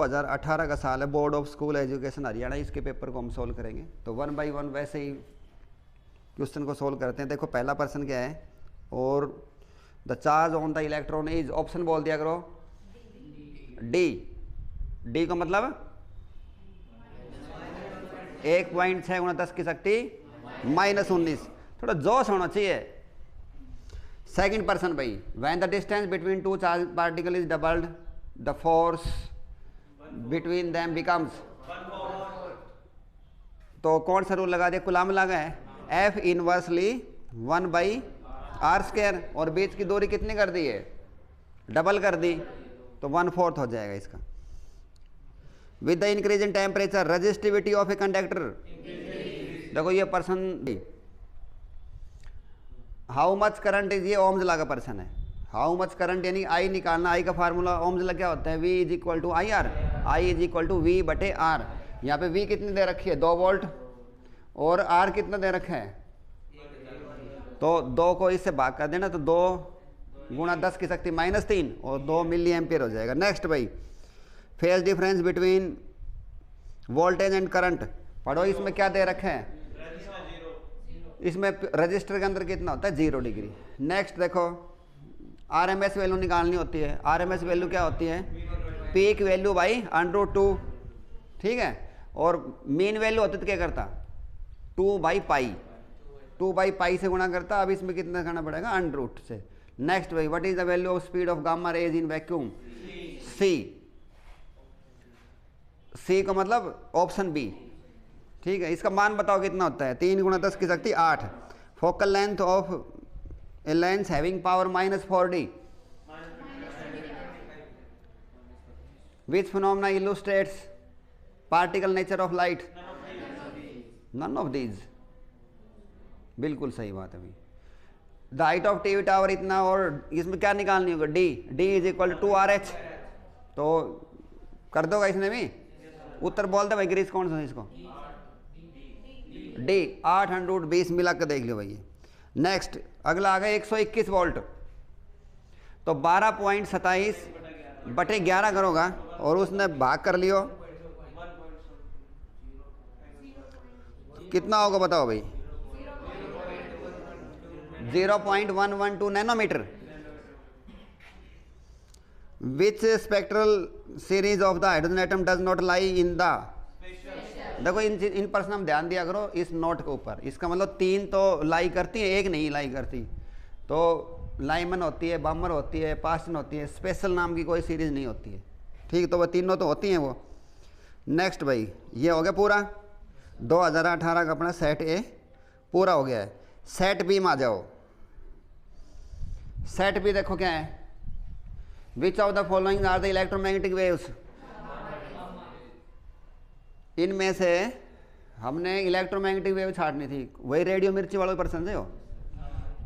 2018 का साल है, board of school education Haryana, इसके पेपर को हम सोल्व करेंगे। तो 1 बाई 1 वैसे ही क्वेश्चन को सोल्व करते हैं। देखो पहला प्रश्न क्या है, और the charge on the electron is, option बोल दिया करो डी। डी का मतलब 1.6 गुणा 10 की शक्ति -19। थोड़ा जोश होना चाहिए। सेकंड पर्सन भाई, when the distance between two charge particle is doubled the force between them becomes. तो कौन सा रूल लगा दिया, कूलम्ब लगा है, F इनवर्सली 1/r², और बीच की दूरी कितनी कर दी है, डबल कर दी, तो 1/4 हो जाएगा इसका। With the increase in temperature resistivity of a conductor, देखो ये person how much current is, ये ओम्स ला का पर्सन है। हाउ मच करंट यानी आई निकालना, आई का फार्मूला ओम्स ला क्या होता है, V is equal to IR, I is equal to V/R। यहाँ पे V कितनी दे रखी है, 2 वोल्ट, और R कितना दे रखा है, तो 2 को इससे भाग कर देना, तो 2 गुणा 10 की शक्ति -3 और 2 मिली एम्पियर हो जाएगा। नेक्स्ट भाई, phase difference between voltage and current, पढ़ो इसमें क्या दे रखा है, इसमें रजिस्टर के अंदर कितना होता है, 0 डिग्री। नेक्स्ट देखो, RMS वैल्यू निकालनी होती है। RMS वैल्यू क्या होती है, पीक वैल्यू बाई √2, ठीक है, और मीन वैल्यू होती तो क्या करता, 2/π, 2/π से गुणा करता। अब इसमें कितना करना पड़ेगा, √2 से। नेक्स्ट भाई, what is the value of speed of gamma rays in vacuum, C का मतलब ऑप्शन बी, ठीक है। इसका मान बताओ कितना होता है, 3 गुणा 10 की शक्ति 8। Focal length of a lens having power -4D, which phenomena illustrates particle nature of light, none of these, बिल्कुल सही बात है भाई। The height of TV tower इतना, और इसमें क्या निकालनी होगा, D is equal to 2RH। तो कर दोगा इसने भी, उत्तर बोल दे भाई, ग्रीस कौन सा है इसको, डी 820 मिला कर देख लो भाई। नेक्स्ट अगला आ गया 121 वोल्ट, तो 12.27/11 करोगा, और उसने भाग कर लियो, कितना होगा बताओ भाई, 0.112 nanometre. Which spectral series of the hydrogen atom does not lie in the, देखो इन प्रश्न हम ध्यान दिया करो इस नोट के ऊपर। इसका मतलब 3 तो लाई करती है, 1 नहीं लाई करती। तो लाइमन होती है, बामर होती है, पास्टन होती है, स्पेशल नाम की कोई सीरीज नहीं होती है, ठीक। तो वो तीनों तो होती हैं वो। नेक्स्ट भाई, ये हो गया पूरा 2018 का अपना सेट ए पूरा हो गया है। सेट बी में आ जाओ। सेट बी देखो क्या है, which of the following are the electromagnetic waves, इनमें से हमने इलेक्ट्रोमैग्नेटिक वेव छाटनी थी, वही रेडियो मिर्ची वालों पर्सन से हो।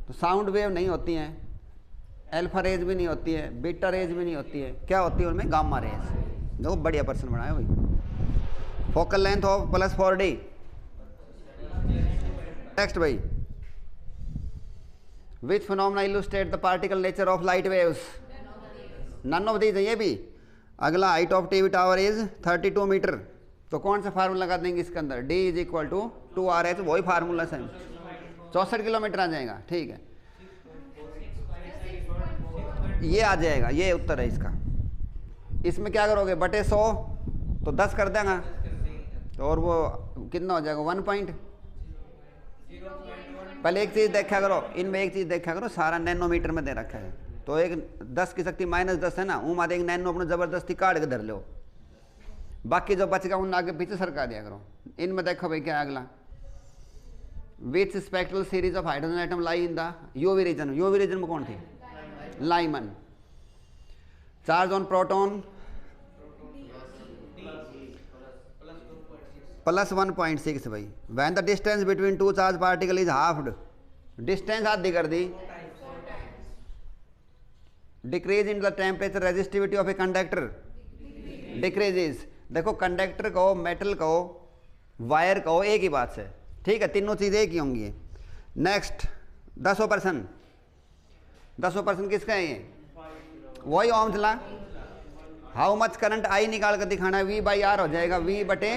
तो साउंड वेव नहीं होती हैं, अल्फा रेज भी नहीं होती है, बीटा रेज भी नहीं होती है, क्या होती है उनमें, गामा रेज। देखो बढ़िया पर्सन बनाया भाई। Focal length of +4D। Next भाई, which phenomena illustrate the particle nature of light waves, none of these है ये भी। अगला, height of TV tower is 32 metre. तो कौन सा फार्मूला लगा देंगे इसके अंदर, D is equal to 2RH, वही फार्मूला से 64 किलोमीटर आ जाएगा, ठीक है। ये आ जाएगा, ये उत्तर है इसका। इसमें क्या करोगे, बटे 100 तो 10 कर देगा, तो और वो कितना हो जाएगा, 1 पॉइंट। पहले एक चीज़ देखा करो, इनमें एक चीज़ देखा करो, सारा नैनोमीटर में दे रखा है। तो एक 10 की शक्ति -10 है ना, वो मारे एक नैनो अपने ज़बरदस्ती काट के धर लो, बाकी जो बचेगा उन आगे पीछे सरका दिया करो। इनमें देखो भाई क्या है अगला, which spectral series of hydrogen atom lie in the UV region. UV region में कौन थी, लाइमन। चार्ज ऑन प्रोटॉन +1.6 भाई। When the distance between two charge particle is halved, distance आधी कर दी। Decrease in the temperature resistivity of a conductor, decreases. देखो conductor कहो, metal कहो, वायर कहो, एक ही बात से, ठीक है, तीनों चीज़ें एक ही होंगी। नेक्स्ट 10% किसका है ये, वही Ohm's law. How much current I निकाल कर दिखाना है, वी बाई आर हो जाएगा, वी बटे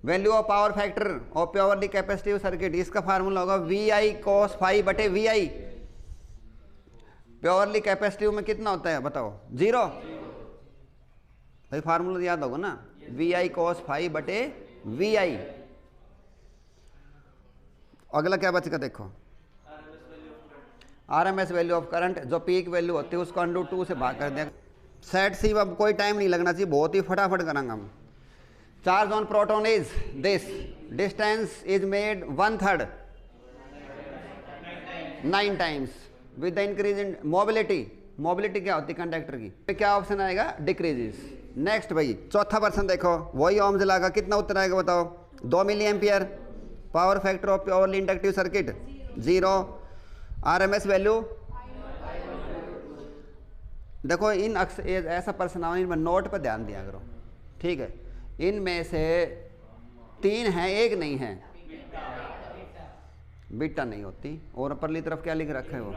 value of power factor of purely capacitive circuit, इसका फार्मूला होगा वी आई कॉस फाई बटे वी आई। प्योरली कैपेसिटिव में कितना होता है बताओ, 0। भाई फार्मूला याद होगा ना, वी आई कॉस फाई बटे वी आई। अगला क्या बचेगा देखो, आरएमएस वैल्यू ऑफ करंट, जो पीक वैल्यू होती है उसको √2 से भाग कर देगा। सेट सी, अब कोई टाइम नहीं लगना चाहिए, बहुत ही फटाफट करेंगे हम। Charge on proton is this, distance is made 1/3 9 times with the increase in mobility. Mobility क्या होती है कंडक्टर की, तो क्या ऑप्शन आएगा, डिक्रीजेस। नेक्स्ट भाई चौथा पर्सन देखो, वही ओम्स लगा, कितना उत्तर आएगा बताओ, 2 milli ampere. Power factor of purely inductive circuit 0। RMS value देखो, इन ऐसा पर्सन आओ, इनमें नोट पर ध्यान दिया करो, ठीक है। इनमें से 3 हैं, एक नहीं है, बीटा नहीं होती। और परली तरफ क्या लिख रखा है वो,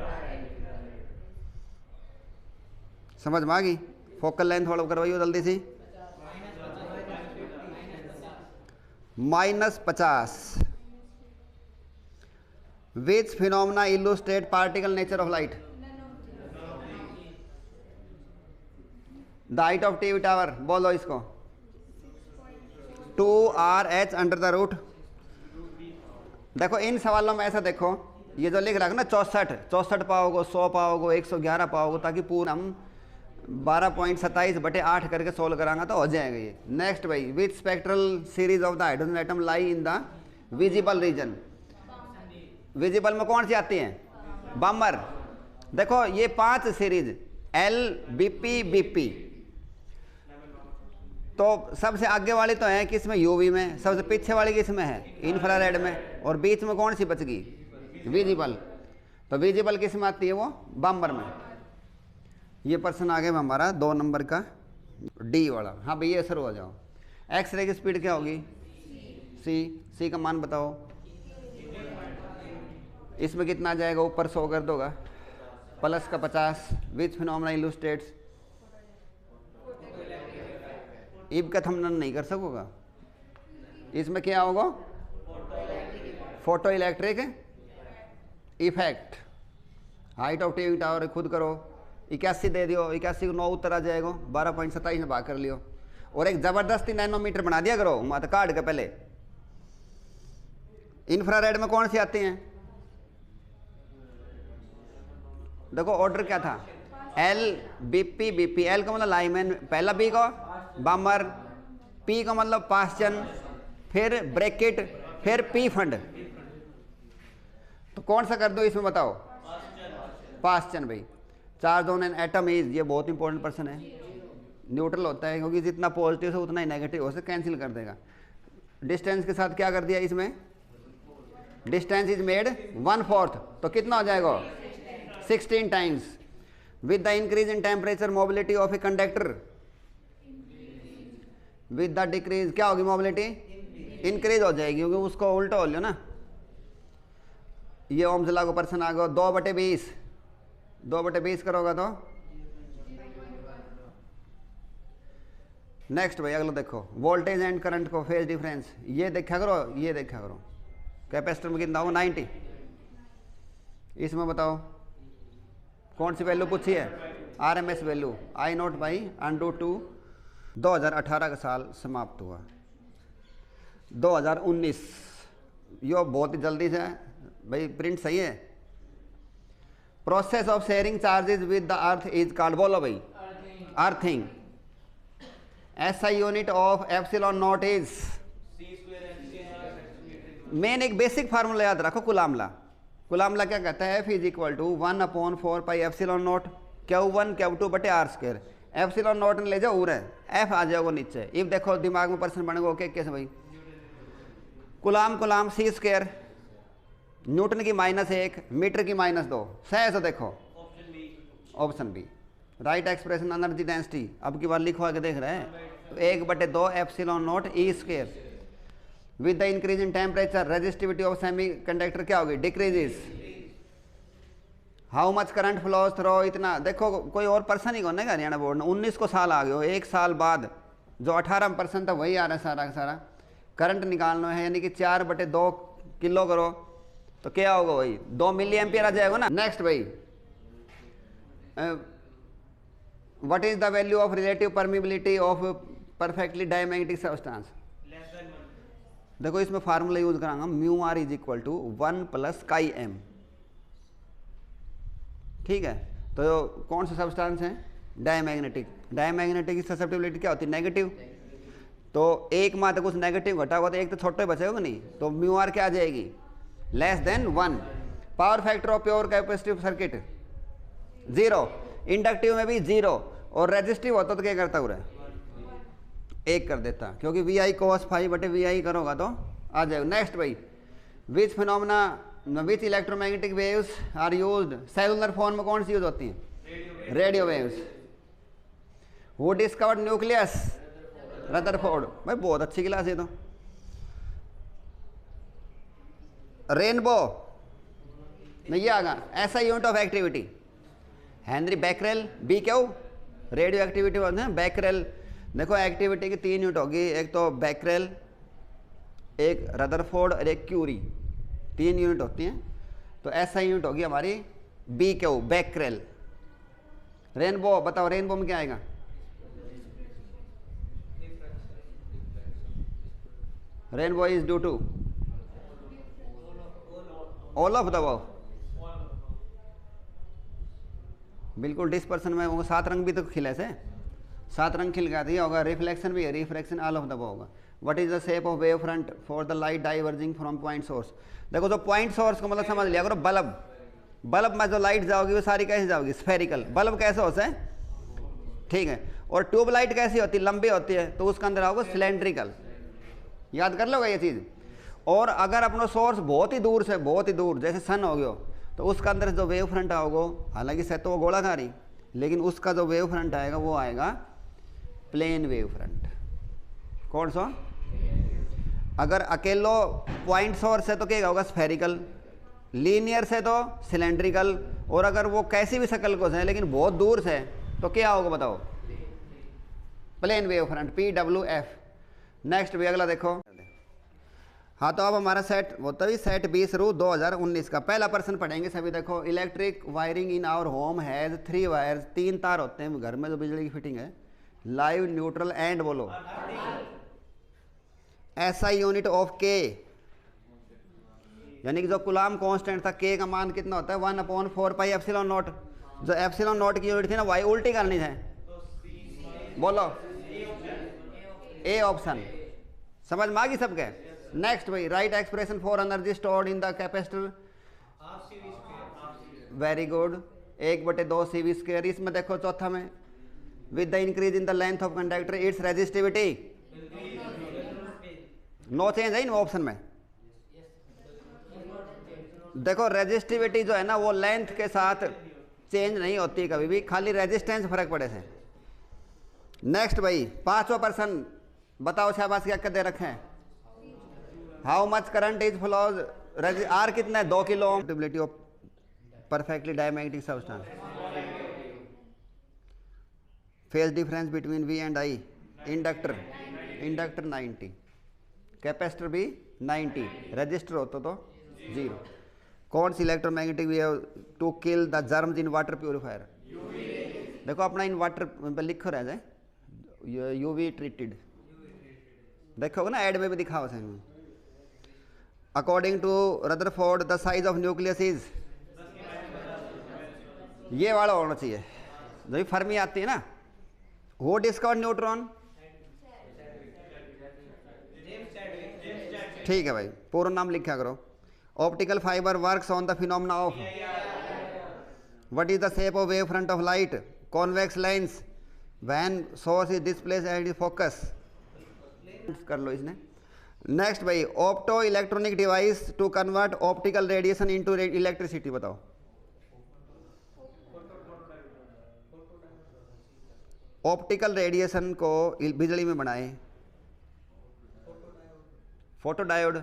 समझ में आ गई। फोकल लेंथ थोड़ा करवाइए जल्दी सी, -50। Which phenomena illustrate particle nature of light? The height of TV tower, बोलो इसको, 2RH √। देखो इन सवालों में ऐसा देखो, ये जो लिख रहा है ना 64 पाओगे, 100 पाओगे, 111 पाओगे, ताकि पूरा हम 12.27/8 करके सोल्व कराएंगे तो हो जाएगा ये। नेक्स्ट भाई, which spectral series of the hydrogen atom lie in the visible region. Visible में कौन सी आती है, बम्बर। देखो ये 5 सीरीज L BP BP, तो सबसे आगे वाली तो है किसमें, यूवी में, सबसे पीछे वाली किसमें है, इंफ्रारेड में, और बीच में कौन सी बच गई, विजिबल। तो विजिबल किस में आती है, वो बम्बर में। ये पर्सन आ गया हमारा 2 नंबर का, डी वाला। हाँ भैया शुरू हो जाओ। एक्सरे की स्पीड क्या होगी, सी का मान बताओ, इसमें कितना आ जाएगा, ऊपर 100 कर दोगा, प्लस का 50। विच फिनोमेना इलुस्ट्रेट्स, इब का थंबनेल नहीं कर सकोगा, इसमें क्या होगा, photo electric effect. Height of TV tower खुद करो, 81 दे दियो, 81 को 9 उत्तर आ जाएगा, 12.27 में भाग कर लियो। और एक जबरदस्ती नैनोमीटर बना दिया करो मत काट के पहले। इंफ्रारेड में कौन सी आती हैं, देखो ऑर्डर क्या था, L BP BP। L का मतलब लाइमैन, पहला B को बम्बर, P का मतलब पास्चन, फिर ब्रैकेट, फिर P फंड। तो कौन सा कर दो इसमें बताओ, पास्चन भाई। Charge on an atom is, ये बहुत इंपॉर्टेंट पर्सन है, न्यूट्रल होता है, क्योंकि जितना पॉजिटिव है उतना ही नेगेटिव हो, से कैंसिल कर देगा। डिस्टेंस के साथ क्या कर दिया इसमें, डिस्टेंस इज मेड 1/4, तो कितना हो जाएगा, 16 times. With the increase in temperature mobility of a conductor, with the decrease क्या होगी, मोबिलिटी इंक्रीज हो जाएगी, क्योंकि उसको उल्टा हो लियो ना। ये ओम्स लॉ का पर्सन आ गया, 2/20, 2/20 करोगा तो। नेक्स्ट भाई अगला देखो, वोल्टेज एंड करंट को फेज डिफरेंस, ये देखा करो, ये देखा करो। कैपेसिटर में कितना होगा, 90। इसमें बताओ कौन सी वैल्यू पूछी है, आरएमएस वैल्यू, I0/√2। 2018 का साल समाप्त हुआ, 2019, यो बहुत ही जल्दी से भाई प्रिंट सही है। Process of sharing charges with the earth is called, बोलो भाई, earthing. SI unit of epsilon not is, main एक बेसिक फार्मूला याद रखो, कुलामला। कुलामला क्या कहता है, F = 1/4πε0 Q1 Q2/r²। Epsilon not ले जाओ उरे, F आ जाओगे नीचे। इफ देखो दिमाग में पर्सन बनेगा, ओके कैसे भाई, कुलाम C², न्यूटन की -1, मीटर की -2, सही से देखो option B right expression energy density. अब की बार लिखो आगे देख रहे हैं, 1/2 ε0 E²। With the increase in temperature resistivity of semi conductor क्या होगी, decreases. How much current flows through, इतना देखो कोई और पर्सन ही कौन है हरियाणा बोर्ड ने 19 को साल आ गए हो, 1 साल बाद जो 18% था वही आ रहा है सारा का सारा। करंट निकालना है यानी कि 4/2 किलो करो तो क्या होगा वही 2 मिली एम्पियर आ जाएगा ना। नेक्स्ट भाई, what is the value of relative permeability of perfectly diamagnetic substance. देखो इसमें फार्मूला यूज करांगा, mu are is equal to 1 + काई एम। ठीक है, तो कौन सा सब्सटेंस है, डायमैग्नेटिक। डायमैग्नेटिक की ससेप्टिबिलिटी क्या होती है, नेगेटिव। तो एक मात्र कुछ नेगेटिव घटा हुआ तो एक तो छोटा ही बचेगा नहीं, तो म्यू आर क्या आ जाएगी, less than 1। Power factor of pure capacitive circuit 0, inductive में भी 0, और रेजिस्टिव होता तो क्या करता पूरा 1 कर देता, क्योंकि वी आई cos φ/VI करोगा तो आ जाएगा। नेक्स्ट भाई, which phenomena which electromagnetic waves are used, cellular phone में कौन सी यूज होती हैं, radio waves. Who discovered nucleus, Rutherford. भाई बहुत अच्छी क्लास है तो। रेनबो नहीं ये आगा, ऐसा unit of activity Henry Becquerel. B क्यों, रेडियो एक्टिविटी होते हैं बैकरेल। देखो एक्टिविटी की 3 यूनिट होगी, एक तो बैकरेल, एक रदरफोर्ड और एक क्यूरी, 3 यूनिट होती हैं। तो ऐसा यूनिट होगी हमारी बी क्यों, बैकरेल। रेनबो बताओ, रेनबो में क्या आएगा, rainbow is due to all of the above. बिल्कुल डिस्पर्सन में वो 7 रंग भी तो खिले से, 7 रंग खिल गया था होगा, रिफ्लेक्शन भी है, refraction all of the above होगा। What is the shape of wave front for the light diverging from point source. देखो जो पॉइंट सोर्स को मतलब समझ लिया करो, बल्ब, बल्ब में जो लाइट जाओगी वो सारी कैसे जाओगी, स्फेरिकल। बल्ब कैसे होता है, ठीक है। और ट्यूबलाइट कैसी होती है, लंबी होती है, तो उसका अंदर आओगे सिलेंड्रिकल, याद कर लोगे ये चीज़। और अगर अपना सोर्स बहुत ही दूर से, बहुत ही दूर जैसे सन हो गया, तो उसका अंदर जो वेव फ्रंट आओगे, हालांकि से तो वो गोलाकारी, लेकिन उसका जो वेव फ्रंट आएगा वो आएगा प्लेन वेव फ्रंट। कौन सा, अगर अकेलो पॉइंट सोर्स है तो क्या होगा, स्फेरिकल। लीनियर से तो सिलेंड्रिकल। और अगर वो कैसी भी शक्ल को है लेकिन बहुत दूर से तो क्या होगा बताओ, plane wave front, PWF। Next भी अगला देखो। हाँ तो अब हमारा सेट वो तभी सेट 20/2019 का पहला प्रश्न पढ़ेंगे सभी। देखो, electric wiring in our home has 3 wires, 3 तार होते हैं घर में जो बिजली की फिटिंग है, लाइव, न्यूट्रल एंड बोलो ऐसा यूनिट ऑफ के, यानी कि जो कुलाम कांस्टेंट था के का मान कितना होता है, 1/4πε0। जो ε0 की यूनिट थी ना वाई उल्टी करनी है, बोलो ए ऑप्शन, समझ में आ गई सबके। नेक्स्ट भाई, right expression for energy stored in the capacitor, very good, 1/2 CV²। इसमें देखो चौथा में, with the increase in the length of conductor its resistivity, no change है इन ऑप्शन में। देखो रेजिस्टिविटी जो है ना वो लेंथ के साथ चेंज नहीं होती कभी भी, खाली रेजिस्टेंस फर्क पड़े से। नेक्स्ट भाई, 5वां प्रश्न बताओ, शाबाश क्या कर दे रखे हैं, how much current is flows, R कितना है 2 kilo ohm, stability of perfectly diamagnetic substance, phase difference between V and I, inductor 90, capacitor भी 90, रजिस्टर होता तो 0। कौन सी electromagnetic wave to kill the germs in water purifier. देखो अपना in water पे लिखो रह जाए, UV ट्रीटेड, देखोगे ना ऐड में भी दिखा हुआ है। According to Rutherford the size of nucleus is, ये वाला होना चाहिए जो फर्मी आती है ना। वो डिस्कवर्ड न्यूट्रॉन, ठीक है भाई, पूरा नाम लिखा करो। Optical fibre works on the phenomena of, what is the shape of wave front of light, convex lens, when source is displace at focus, कर लो इसने। नेक्स्ट भाई, optoelectronic device to convert optical radiation into electricity, बताओ। Optical radiation को बिजली में बनाए, photo diode.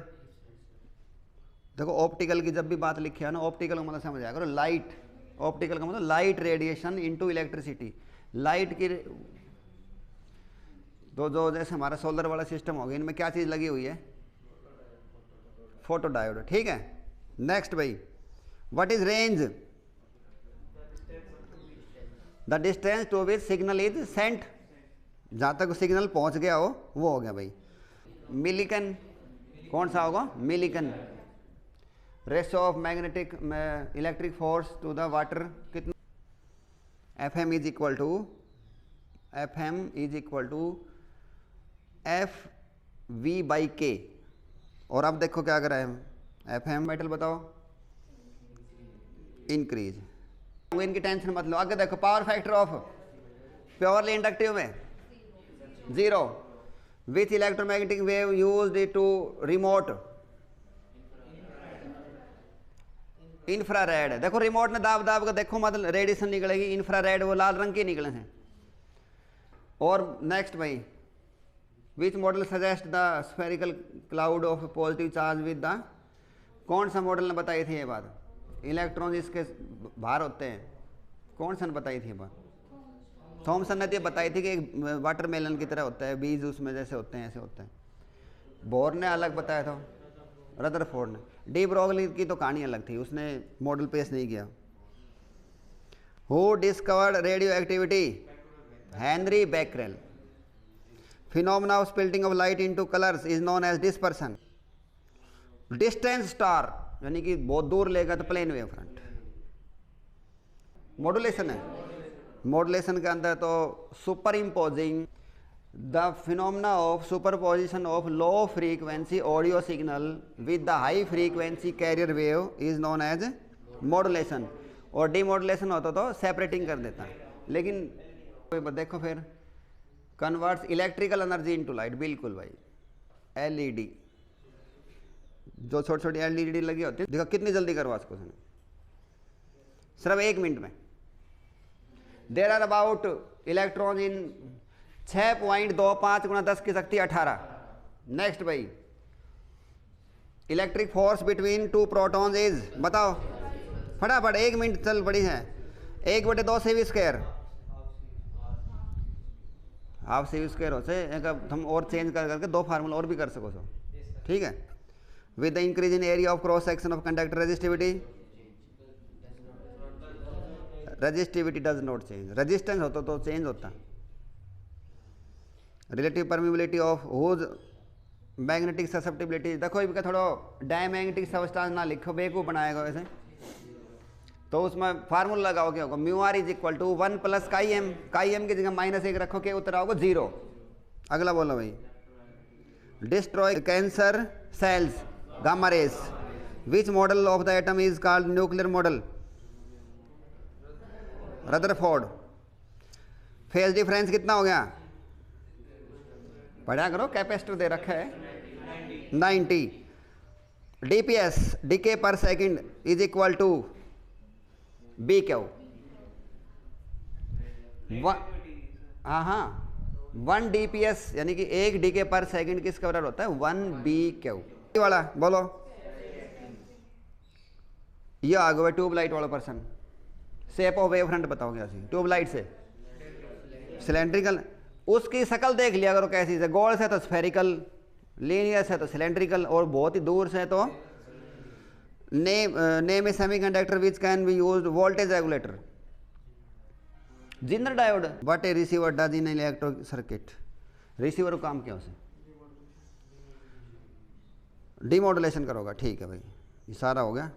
देखो ऑप्टिकल की जब भी बात लिखी है ना, ऑप्टिकल को मतलब समझ आया करो, लाइट ऑप्टिकल का मतलब light radiation into electricity. Light की तो जो जैसे हमारा सोलर वाला सिस्टम हो गया, इनमें क्या चीज़ लगी हुई है? Photodiode. ठीक है, नेक्स्ट भाई, what is range? The distance to which signal is sent, जहाँ तक सिग्नल पहुँच गया हो वो हो गया भाई। मिलीकन, कौन सा होगा? Millikan. Ratio of magnetic electric force to the water कितना? F M is equal to F V by K. और अब देखो क्या कर रहे हैं, एफ एम मेटल बताओ, इंक्रीज। इनकी टेंशन मत लो। आगे देखो, power factor of purely inductive में 0। Which electromagnetic wave used to remote? Infrared. देखो रिमोट ने दाब दाब का देखो मतलब रेडिएशन निकलेगी, इंफ्रारेड वो लाल रंग के निकले हैं। और नेक्स्ट भाई, which model suggest the spherical cloud of positive charge with the, कौन सा मॉडल ने बताई थी ये बात? इलेक्ट्रॉन इसके बाहर होते हैं, कौन सा ने बताई थी ये बात? थॉमसन ने तो बताई थी कि एक वाटरमेलन की तरह होता है, बीज उसमें जैसे होते हैं ऐसे होते हैं। बोर ने अलग बताया था, रदरफोर्ड ने। डी ब्रोगली की तो कहानी अलग थी, उसने मॉडल पेश नहीं किया। Who discovered radioactivity? Henry Becquerel. Phenomena of splitting of light into colours is known as dispersion. Distance star, यानी कि बहुत दूर लेगा तो प्लेन वेव फ्रंट। मॉड्यूलेशन है, मॉड्यूलेशन के अंदर तो superimposing the phenomena of superposition of low frequency audio signal with the high frequency carrier wave is known as modulation. और डीमॉड्यूलेशन होता तो सेपरेटिंग कर देता। लेकिन देखो फिर, converts electrical energy into light. बिल्कुल भाई, एलईडी, जो छोटी छोटी एलईडी लगी होती है, देखो कितनी जल्दी करवा इसको उसने, सिर्फ 1 मिनट में। There are about electron in 6.25 × 10⁻18। Next भाई, electric force between 2 protons is, बताओ फटाफट, 1 मिनट चल पड़ी है। 1/2 CV², हाफ CV² हो से हम और चेंज कर करके 2 फार्मूला और भी कर सको सो। ठीक है, with the increase in area of cross section of conductor resistivity, resistivity does not change. Resistance होता तो चेंज होता। Relative permeability of whose magnetic susceptibility. देखो इनका थोड़ा डायमैग्नेटिक सब्सटेंस ना लिखो, बेवकूफ बनाएगा वैसे तो उसमें फार्मूला लगाओ क्या होगा? Mu are is equal to 1 + chi_m। chi_m की जगह -1 रखो, क्या उत्तर आओगे? 0। अगला बोलो भाई, destroy cancer cells gamma rays. Which model of the atom is called nuclear model? Rutherford. Phase difference कितना हो गया? पढ़ा करो, कैपेसिटर दे रखा है 90। DPS, decay per second is equal to B Q. हाँ 1 DPS यानी कि 1 डीके पर सेकंड किसका बराबर होता है? 1 BQ वाला। बोलो, ये आ गया ट्यूबलाइट वाला person. Shape of wave front बताओ क्या सी? ट्यूबलाइट से सिलेंड्रिकल, उसकी शक्ल देख लिया करो कैसी से, गोल से तो स्फेरिकल, लीनियर से तो सिलेंड्रिकल, और बहुत ही दूर से तो name A semiconductor which can be used voltage regulator. Jinder diode. What A receiver does in electro circuit? Receiver का काम क्या उसे? डीमॉड्यूलेशन करोगा। ठीक है भाई, ये सारा हो गया।